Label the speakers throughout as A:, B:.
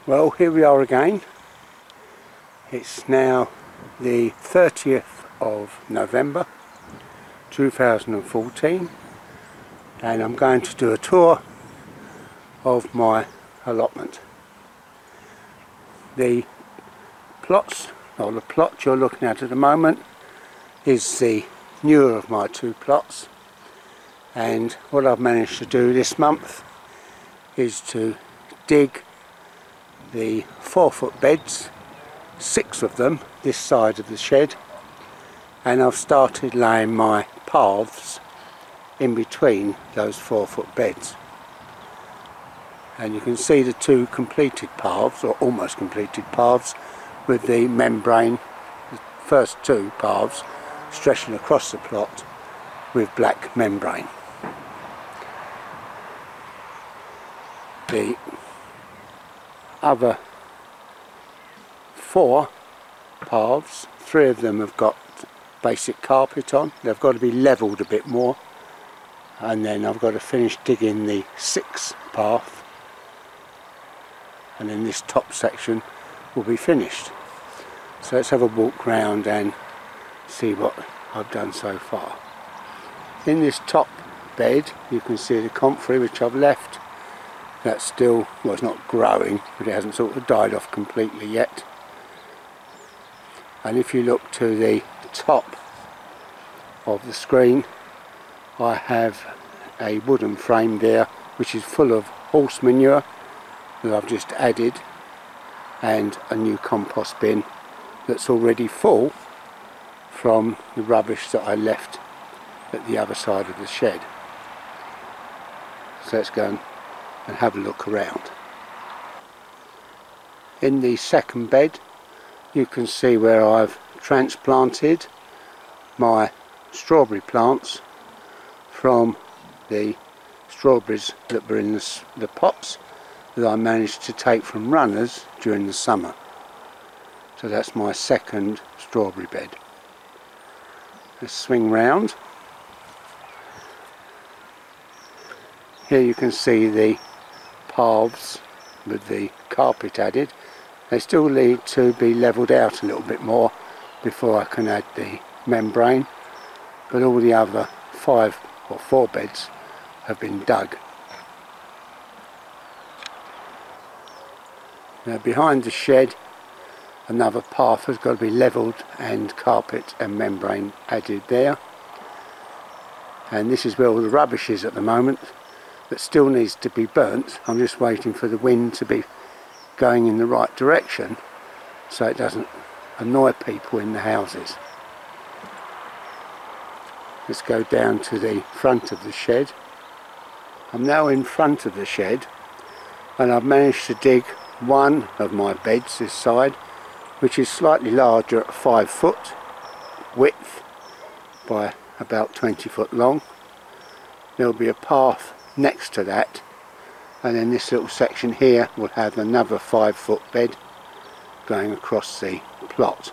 A: Well, here we are again. It's now the 30th of November 2014 and I'm going to do a tour of my allotment. The plot you're looking at the moment is the newer of my two plots, and what I've managed to do this month is to dig the 4-foot beds, 6 of them this side of the shed, and I've started laying my paths in between those 4-foot beds. And you can see the 2 completed paths, or almost completed paths, with the membrane, the first 2 paths stretching across the plot with black membrane. The other 4 paths, 3 of them have got basic carpet on. They've got to be levelled a bit more, and then I've got to finish digging the 6th path, and then this top section will be finished. So let's have a walk round and see what I've done so far. In this top bed you can see the comfrey which I've left. That's still, well, it's not growing, but it hasn't sort of died off completely yet. And if you look to the top of the screen, I have a wooden frame there which is full of horse manure that I've just added, and a new compost bin that's already full from the rubbish that I left at the other side of the shed. So let's go and have a look around. In the second bed you can see where I've transplanted my strawberry plants from the strawberries that were in the pots that I managed to take from runners during the summer. So that's my second strawberry bed. Let's swing round. Here you can see the paths with the carpet added. They still need to be levelled out a little bit more before I can add the membrane, but all the other 5 or 4 beds have been dug. Now behind the shed another path has got to be levelled and carpet and membrane added there, and this is where all the rubbish is at the moment that still needs to be burnt. I'm just waiting for the wind to be going in the right direction so it doesn't annoy people in the houses. Let's go down to the front of the shed. I'm now in front of the shed and I've managed to dig one of my beds this side, which is slightly larger at 5 foot width by about 20 foot long. There'll be a path next to that, and then this little section here will have another 5 foot bed going across the plot.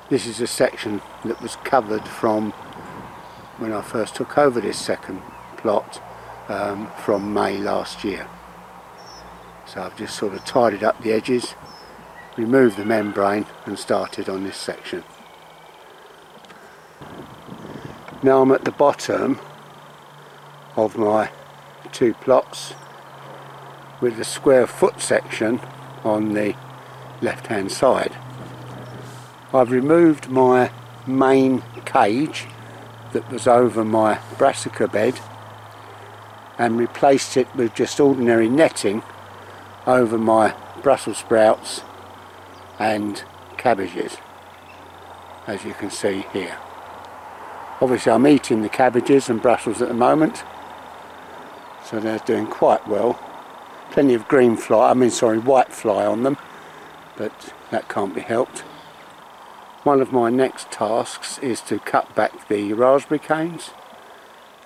A: This is a section that was covered from when I first took over this second plot from May last year. So I've just sort of tidied up the edges, removed the membrane and started on this section. Now I'm at the bottom of my 2 plots with the square foot section on the left hand side. I've removed my main cage that was over my brassica bed and replaced it with just ordinary netting over my Brussels sprouts and cabbages, as you can see here. Obviously I'm eating the cabbages and Brussels at the moment, so they're doing quite well. Plenty of white fly on them, but that can't be helped. One of my next tasks is to cut back the raspberry canes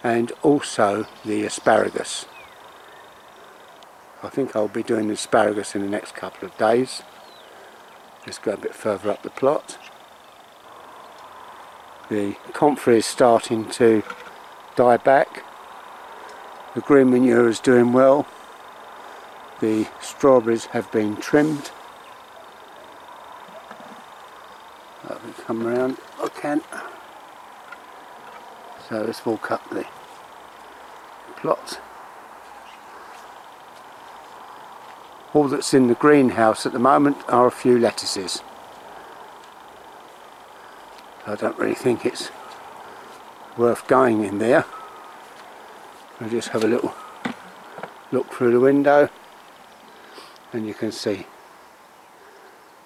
A: and also the asparagus. I think I'll be doing the asparagus in the next couple of days. Let's go a bit further up the plot. The comfrey is starting to die back. The green manure is doing well. The strawberries have been trimmed. Let me come around, I can. So let's walk up the plot. All that's in the greenhouse at the moment are a few lettuces. I don't really think it's worth going in there. I'll just have a little look through the window and you can see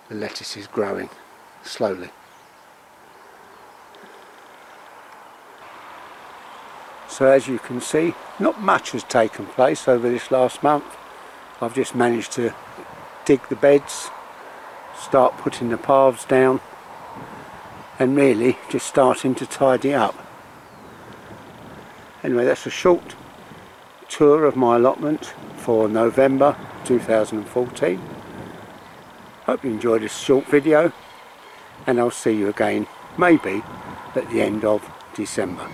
A: the lettuce is growing slowly. So as you can see, not much has taken place over this last month. I've just managed to dig the beds, start putting the paths down, and really just starting to tidy up. Anyway, that's a short tour of my allotment for November 2014. Hope you enjoyed this short video, and I'll see you again maybe at the end of December.